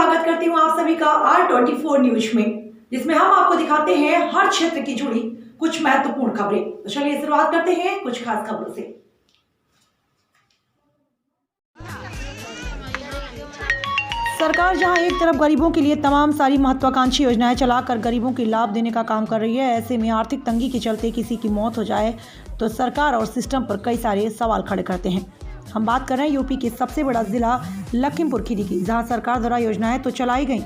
स्वागत करती हूँ आप सभी का R24 न्यूज में, जिसमें हम आपको दिखाते हैं हर क्षेत्र की जुड़ी कुछ महत्वपूर्ण खबरें। तो चलिए शुरुआत करते हैं कुछ खास खबरों से। सरकार जहां एक तरफ गरीबों के लिए तमाम सारी महत्वाकांक्षी योजनाएं चलाकर गरीबों को लाभ देने का काम कर रही है, ऐसे में आर्थिक तंगी के चलते किसी की मौत हो जाए तो सरकार और सिस्टम पर कई सारे सवाल खड़े करते हैं। हम बात कर रहे हैं यूपी के सबसे बड़ा जिला लखीमपुर खीरी की, जहां सरकार द्वारा योजनाएं तो चलाई गई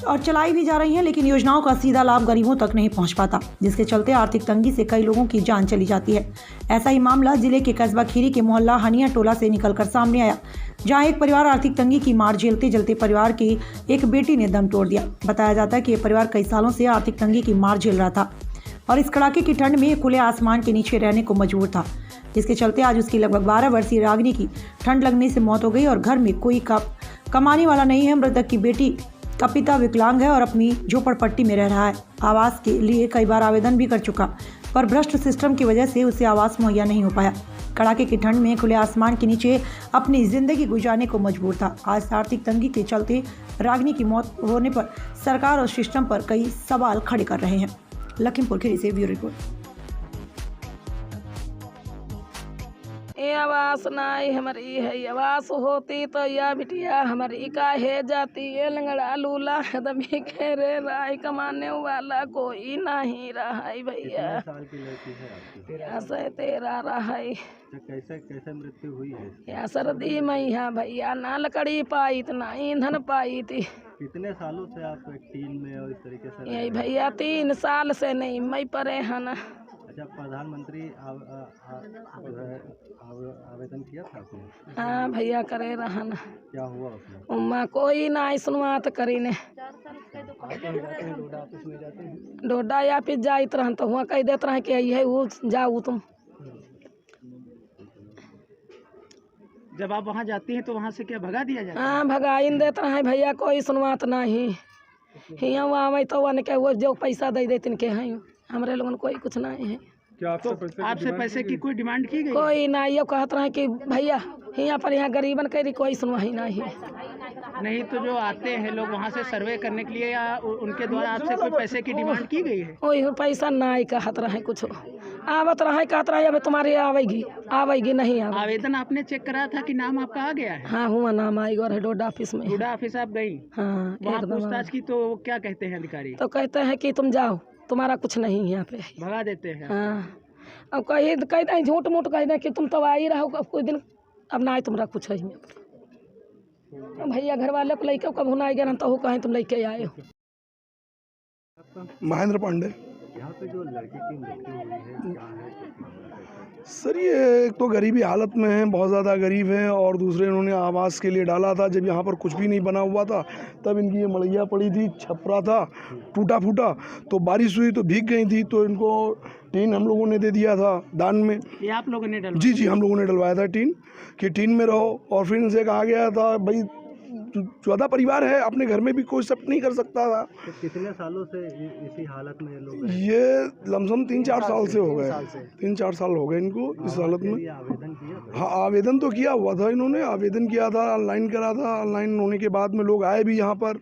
और चलाई भी जा रही हैं, लेकिन योजनाओं का सीधा लाभ गरीबों तक नहीं पहुंच पाता, जिसके चलते आर्थिक तंगी से कई लोगों की जान चली जाती है। ऐसा ही मामला जिले के कस्बा खीरी के मोहल्ला हनिया टोला से निकलकर सामने आया, जहां एक परिवार आर्थिक तंगी की मार झेलते झेलते परिवार की एक बेटी ने दम तोड़ दिया। बताया जाता है कि यह परिवार कई सालों से आर्थिक तंगी की मार झेल रहा था और इस कड़ाके की ठंड में खुले आसमान के नीचे रहने को मजबूर था, जिसके चलते आज उसकी लगभग 12 वर्षीय रागिनी की ठंड लगने से मौत हो गई और घर में कोई कमाने वाला नहीं है। मृतक की बेटी का पिता विकलांग है और अपनी झोपड़पट्टी में रह रहा है। आवास के लिए कई बार आवेदन भी कर चुका, पर भ्रष्ट सिस्टम की वजह से उसे आवास मुहैया नहीं हो पाया। कड़ाके की ठंड में खुले आसमान के नीचे अपनी जिंदगी गुजारने को मजबूर था। आज आर्थिक तंगी के चलते रागिनी की मौत होने पर सरकार और सिस्टम पर कई सवाल खड़े कर रहे हैं। लखीमपुर खीरी से ब्यूरो रिपोर्ट। ये आवास नाई हमारी है, आवास होती तो यह बिटिया हमारी का है जाती है। लंगड़ा लूला दबी के रे राय, कमाने वाला कोई नहीं रहा है भैया। साल की लड़की है आपकी? ऐसे 13 रहा है। कैसे कैसे मृत्यु हुई है? या सर्दी में यहाँ भैया ना लकड़ी पाई थी ना ईंधन पाई थी। कितने सालों से आप टीन में और इस तरीके से? यही भैया 3 साल से नहीं मैं परे है ना। अच्छा, प्रधानमंत्री जो है आवेदन किया था आपने? हाँ भैया करे रहा ना। क्या हुआ उसमें? उम्मा कोई ना सुनवात करी ने। डोडा या फिर जाइत रहन तो हुआ कह देते रहे कि है वो जाओ तुम। जब आप वहाँ जाती हैं तो वहाँ से क्या भगा दिया जाता है? हाँ भगा इन देते रहे भैया, कोई सुनवात नहीं। हियाँ आवे तो वन के वो जो पैसा दे देते के हैं, हमारे लोगन कोई कुछ नहीं है। क्या आपसे पैसे की कोई डिमांड की गई? कोई ना, ये कहते रहे कि भैया यहाँ पर यहाँ गरीबन करी कोई सुनवाई नहीं। नहीं तो जो आते हैं लोग वहाँ से सर्वे करने के लिए, या उनके द्वारा आपसे कोई पैसे की डिमांड की गई है? कोई पैसा नहीं कहत रहे, कुछ आवत रहे कहत रहे अब तुम्हारी आवेगी नहीं आवे। आवेदन आपने चेक करा था कि नाम आपका आ गया है? हाँ हुआ नाम आई और डोडा ऑफिस में। डोडा ऑफिस आप गई? हाँ वहाँ पूछताछ की तो क्या कहते हैं अधिकारी? तो कहते हैं कि तुम जाओ, तुम्हारा कुछ नहीं है यहाँ पे, भगा देते हैं। हाँ अब कहते हैं झूठ मूठ कहते हैं कि तुम तो आई रहो अब कोई दिन, अब ना तुम्हारा कुछ है यहाँ पर। भैया घर वाले को लेके कब होना आएगा ना तो कहें तुम लेके आए हो। महेंद्र पांडे। यहाँ पे जो लड़की की मृत्यु हुई है क्या है? सर ये एक तो गरीबी हालत में है, बहुत ज़्यादा गरीब हैं, और दूसरे इन्होंने आवास के लिए डाला था जब यहाँ पर कुछ भी नहीं बना हुआ था, तब इनकी ये मड़ैया पड़ी थी, छपरा था टूटा फूटा, तो बारिश हुई तो भीग गई थी, तो इनको टीन हम लोगों ने दे दिया था दान में। ये आप लोगों ने डलवाया? जी हम लोगों ने डलवाया था टीन, कि टीन में रहो। और फिर इनसे कहा गया था भाई 14 परिवार है, अपने घर में भी कोई सब नहीं कर सकता था। तो कितने सालों से इसी हालत में लोग हैं? ये लमसम 3-4 साल से हो गए, 3-4 साल हो गए इनको इस हालत में। आवेदन किया था? हाँ आवेदन तो किया हुआ था, इन्होंने आवेदन किया था, ऑनलाइन करा था। ऑनलाइन होने के बाद में लोग आए भी यहाँ पर,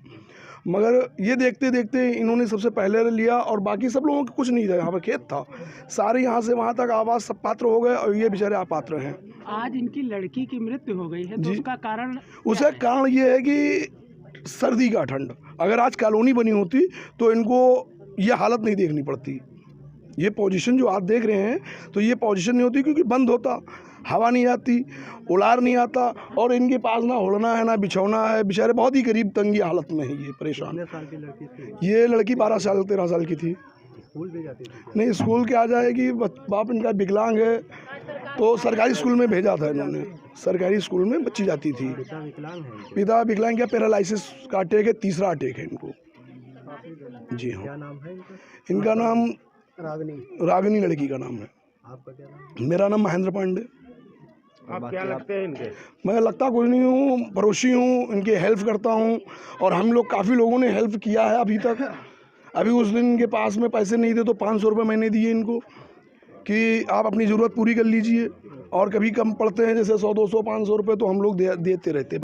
मगर ये देखते देखते इन्होंने सबसे पहले लिया और बाकी सब लोगों को कुछ नहीं था। यहाँ पर खेत था, सारे यहाँ से वहाँ तक आवास सब पात्र हो गए और ये बेचारे अपात्र हैं। आज इनकी लड़की की मृत्यु हो गई है तो उसका कारण? उसका कारण ये है कि सर्दी का ठंड, अगर आज कॉलोनी बनी होती तो इनको ये हालत नहीं देखनी पड़ती। ये पोजीशन जो आप देख रहे हैं तो ये पोजीशन नहीं होती, क्योंकि बंद होता, हवा नहीं आती, उलार नहीं आता, और इनके पास ना ओढ़ना है ना बिछौना है। बेचारे बहुत ही गरीब तंगी हालत में है ये, परेशान। कितने साल की लड़की थी? ये लड़की 12-13 साल की थी। स्कूल भी जाती थी? नहीं स्कूल क्या जाएगी, बाप इनका विकलांग है, तो सरकारी स्कूल में भेजा था इन्होंने, सरकारी स्कूल में बच्ची जाती थी। पिता विकलांग है? पिता विकलांग क्या, पैरालिसिस का अटैक है, 3रा अटैक है इनको। जी हाँ। क्या नाम है इनका? इनका नाम रागिनी लड़की का नाम है। आपका क्या नाम? मेरा नाम महेंद्र पांडे। आप क्या लगते हैं इनके? मैं लगता कोई नहीं हूँ, पड़ोसी हूँ, इनके हेल्प करता हूँ, और हम लोग काफ़ी लोगों ने हेल्प किया है अभी तक। अभी उस दिन इनके पास में पैसे नहीं थे तो 500 रुपये मैंने दिए इनको कि आप अपनी ज़रूरत पूरी कर लीजिए, और कभी कम पड़ते हैं जैसे 100, 200, 500 रुपये तो हम लोग देते रहते हैं।